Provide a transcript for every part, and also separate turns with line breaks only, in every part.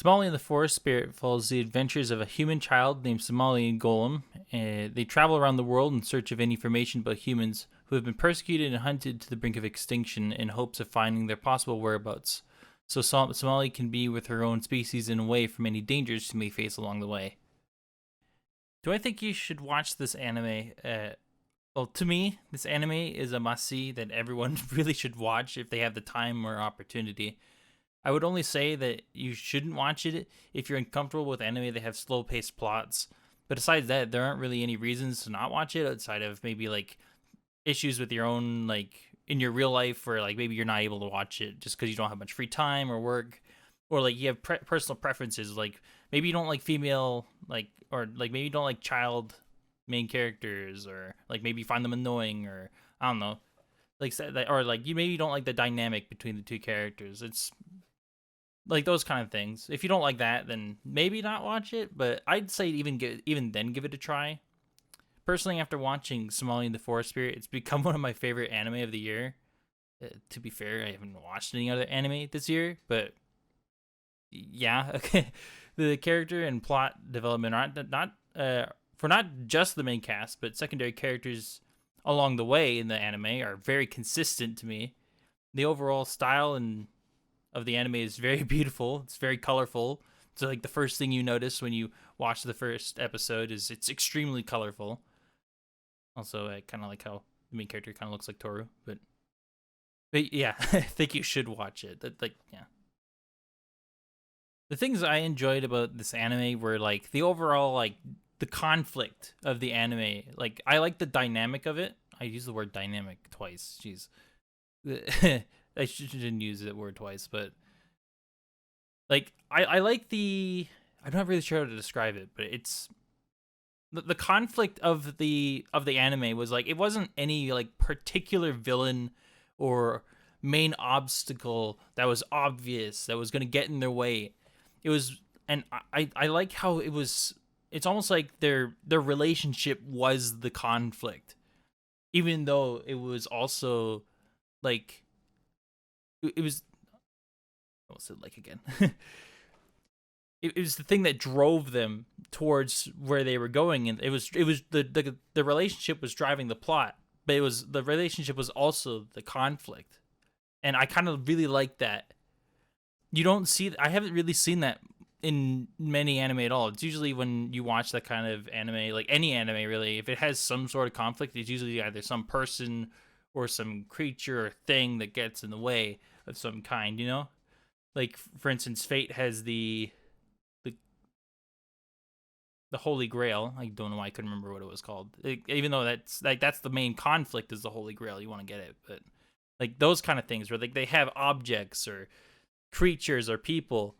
Somali and the Forest Spirit follows the adventures of a human child named Somali and Golem. They travel around the world in search of any information about humans who have been persecuted and hunted to the brink of extinction in hopes of finding their possible whereabouts. So Somali can be with her own species and away from any dangers she may face along the way. Do I think you should watch this anime? Well, to me, this anime is a must-see that everyone really should watch if they have the time or opportunity. I would only say that you shouldn't watch it if you're uncomfortable with anime that have slow-paced plots. But besides that, there aren't really any reasons to not watch it outside of maybe like issues with your own like in your real life, where like maybe you're not able to watch it just because you don't have much free time or work, or like you have personal preferences. Like maybe you don't like female like, or like maybe you don't like child main characters, or like maybe you find them annoying, or I don't know, like or like you maybe don't like the dynamic between the two characters. It's like those kind of things. If you don't like that, then maybe not watch it. But I'd say even then give it a try. Personally, after watching Somali and the Forest Spirit, it's become one of my favorite anime of the year. To be fair, I haven't watched any other anime this year, but yeah, okay. The character and plot development are not for not just the main cast, but secondary characters along the way in the anime are very consistent to me. The overall style and of the anime is very beautiful. It's very colorful. So like the first thing you notice when you watch the first episode is it's extremely colorful. Also, I kind of like how the main character kind of looks like Tooru, but yeah, I think you should watch it. Like yeah, the things I enjoyed about this anime were like the overall like the conflict of the anime. Like I like the dynamic of it. I use the word dynamic twice. Jeez. I shouldn't use that word twice, but like I like the I'm not really sure how to describe it, but it's the conflict of the anime was like it wasn't any like particular villain or main obstacle that was obvious that was going to get in their way. It was, and I like how it was. It's almost like their relationship was the conflict, even though it was also like it was. What's it like again? It was the thing that drove them towards where they were going, and it was the relationship was driving the plot, but it was the relationship was also the conflict, and I kind of really like that. You don't see, I haven't really seen that in many anime at all. It's usually when you watch that kind of anime, like any anime really, if it has some sort of conflict, it's usually either some person or some creature or thing that gets in the way of some kind, you know? Like for instance, Fate has the the Holy Grail. I don't know why I couldn't remember what it was called. Even though that's the main conflict is the Holy Grail. You want to get it, but like those kind of things where like they have objects or creatures or people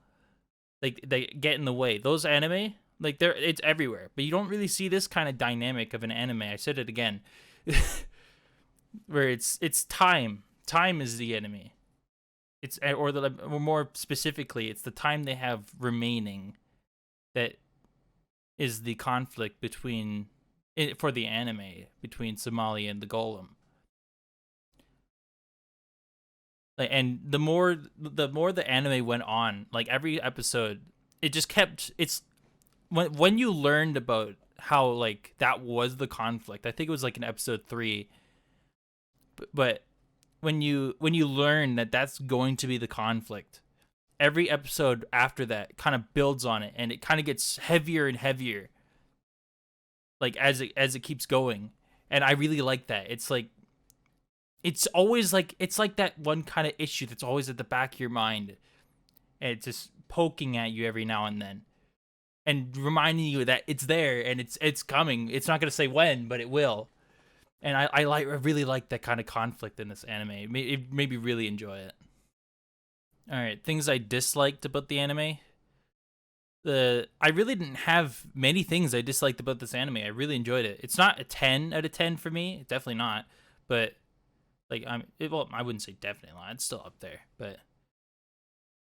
like they get in the way. Those anime, like it's everywhere, but you don't really see this kind of dynamic of an anime. I said it again, where it's time. Time is the enemy. It's or more specifically, it's the time they have remaining that is the conflict between for the anime between Somali and the Golem. Like, and the more the anime went on, like every episode, it just kept it's when you learned about how like that was the conflict. I think it was like in episode 3, but when you learn that that's going to be the conflict, every episode after that kind of builds on it, and it kind of gets heavier and heavier like as it keeps going. And I really like that. It's like it's always like it's like that one kind of issue that's always at the back of your mind, and it's just poking at you every now and then and reminding you that it's there and it's coming. It's not going to say when, but it will. And I really like that kind of conflict in this anime. It made me really enjoy it. All right, things I disliked about the anime. I really didn't have many things I disliked about this anime. I really enjoyed it. It's not a 10 out of 10 for me. Definitely not. But like well, I wouldn't say definitely not. It's still up there. But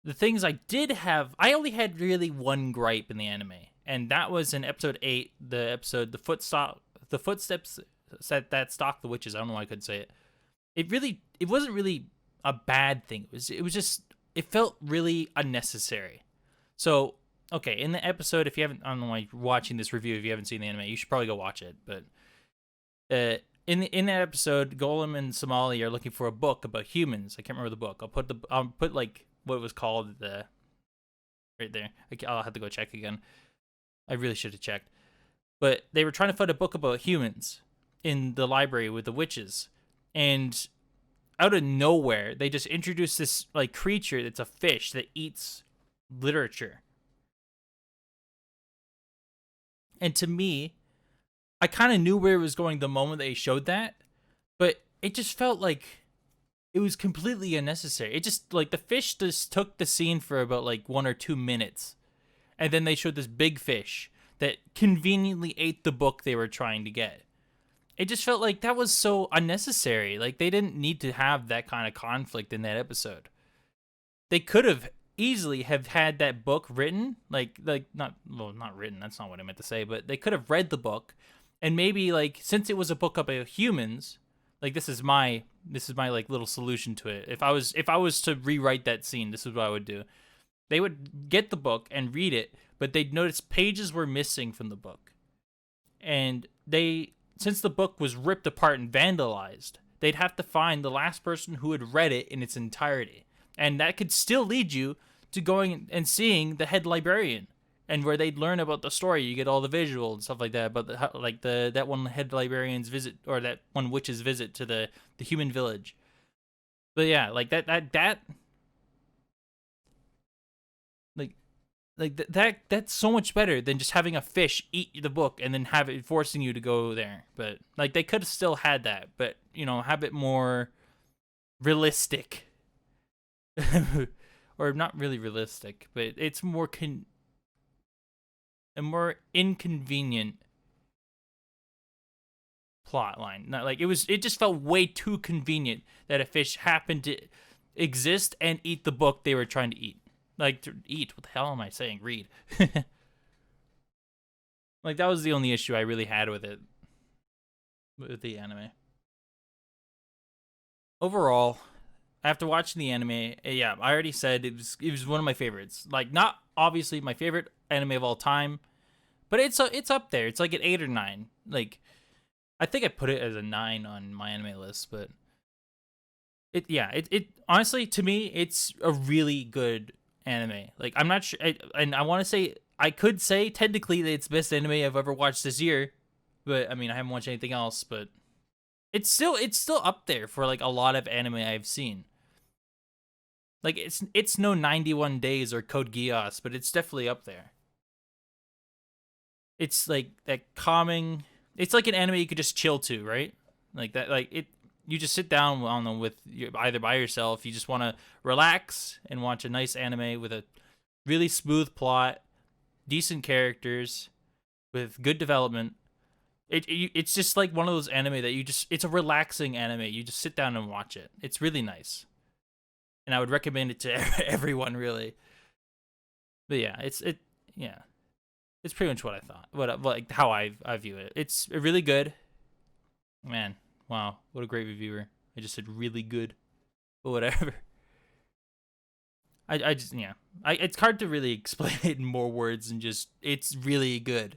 the things I did have, I only had really one gripe in the anime, and that was in episode 8, the episode the footsteps that stalk the witches. I don't know why I couldn't say it. It wasn't really a bad thing. It was just it felt really unnecessary. So, okay, in the episode, if you haven't, I don't know why you're watching this review, if you haven't seen the anime, you should probably go watch it. But in that episode, Golem and Somali are looking for a book about humans. I can't remember the book. I'll put like what it was called right there. I'll have to go check again. I really should have checked. But they were trying to find a book about humans in the library with the witches, and out of nowhere, they just introduced this like creature that's a fish that eats literature. And to me, I kind of knew where it was going the moment they showed that, but it just felt like it was completely unnecessary. It just like the fish just took the scene for about like 1 or 2 minutes, and then they showed this big fish that conveniently ate the book they were trying to get. It just felt like that was so unnecessary. Like they didn't need to have that kind of conflict in that episode. They could have easily have had that book written, like not written. That's not what I meant to say, but they could have read the book, and maybe like since it was a book about humans, like this is my like little solution to it. If I was to rewrite that scene, this is what I would do. They would get the book and read it, but they'd notice pages were missing from the book, and since the book was ripped apart and vandalized, they'd have to find the last person who had read it in its entirety. And that could still lead you to going and seeing the head librarian, and where they'd learn about the story. You get all the visual and stuff like that, but that one head librarian's visit, or that one witch's visit to the human village. But yeah, like that that's so much better than just having a fish eat the book and then have it forcing you to go there. But like they could have still had that, but have it more realistic. Or not really realistic, but it's more a more inconvenient plot line. Not like it just felt way too convenient that a fish happened to exist and eat the book they were trying to eat. Like to eat, what the hell am I saying? Read. Like that was the only issue I really had with it, with the anime. Overall, after watching the anime, yeah, I already said it was one of my favorites. Like not obviously my favorite anime of all time, but it's up there. It's like an 8 or 9. Like I think I put it as a 9 on my anime list, but it honestly, to me, it's a really good anime. Like I'm not sure, and I want to say I could say technically that it's the best anime I've ever watched this year, but I mean I haven't watched anything else. But it's still up there for like a lot of anime I've seen. Like it's no 91 Days or Code Geass, but it's definitely up there. It's like that calming. It's like an anime you could just chill to, right? Like that, like it. You just sit down on them with either by yourself. You just want to relax and watch a nice anime with a really smooth plot, decent characters, with good development. It's just like one of those anime that it's a relaxing anime. You just sit down and watch it. It's really nice, and I would recommend it to everyone really. But yeah, yeah, it's pretty much what I thought. Like how I view it. It's really good, man. Wow, what a great reviewer. I just said really good. But whatever. I just, yeah. It's hard to really explain it in more words than just, it's really good.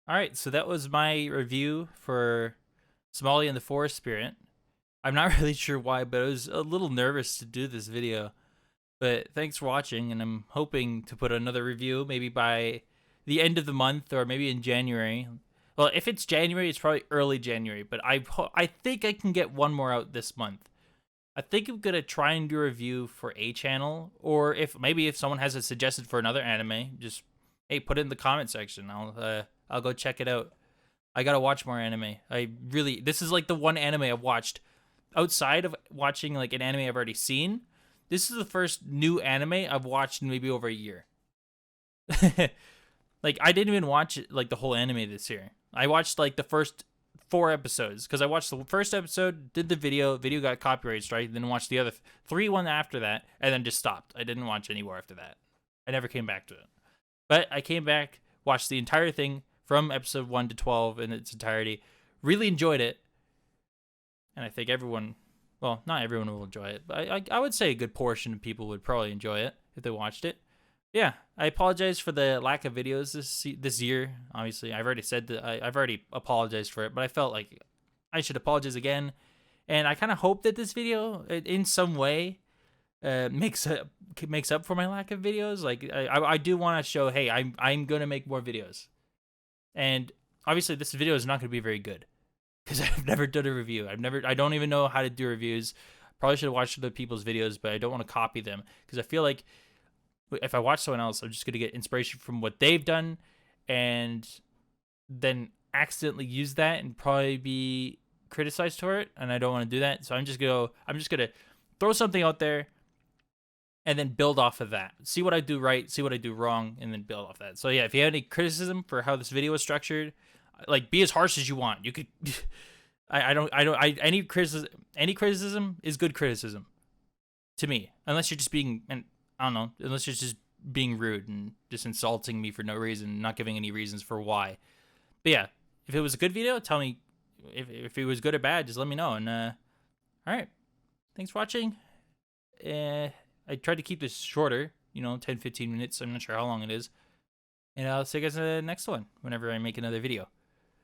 Alright, so that was my review for Somali and the Forest Spirit. I'm not really sure why, but I was a little nervous to do this video. But thanks for watching, and I'm hoping to put another review maybe by the end of the month or maybe in January. Well, if it's January, it's probably early January, but I think I can get one more out this month. I think I'm gonna try and do a review for a channel, or if someone has a suggestion for another anime, just put it in the comment section. I'll go check it out. I gotta watch more anime. This is like the one anime I've watched outside of watching like an anime I've already seen. This is the first new anime I've watched in maybe over a year. Like I didn't even watch like the whole anime this year. I watched like the first 4 episodes because I watched the first episode, did the video got copyright strike, then watched the other 3 after that, and then just stopped. I didn't watch any more after that. I never came back to it. But I came back, watched the entire thing from episode 1 to 12 in its entirety. Really enjoyed it. And I think everyone, well, not everyone will enjoy it, but I would say a good portion of people would probably enjoy it. if they watched it. Yeah, I apologize for the lack of videos this year. Obviously, I've already said that I've already apologized for it, but I felt like I should apologize again. And I kind of hope that this video, in some way, makes up for my lack of videos. Like I do want to show, hey, I'm gonna make more videos, and obviously this video is not gonna be very good because I've never done a review. I don't even know how to do reviews. Probably should have watched other people's videos, but I don't want to copy them because I feel like if I watch someone else, I'm just gonna get inspiration from what they've done, and then accidentally use that and probably be criticized for it. And I don't want to do that. So I'm just gonna throw something out there and then build off of that. See what I do right, see what I do wrong, and then build off that. So yeah, if you have any criticism for how this video is structured, like be as harsh as you want. You could. Any criticism is good criticism to me, unless you're just being, and I don't know, unless you're just being rude and just insulting me for no reason, not giving any reasons for why. But yeah, if it was a good video, tell me. If it was good or bad, just let me know. And all right, thanks for watching. I tried to keep this shorter, 10-15 minutes. I'm not sure how long it is. And I'll see you guys in the next one whenever I make another video.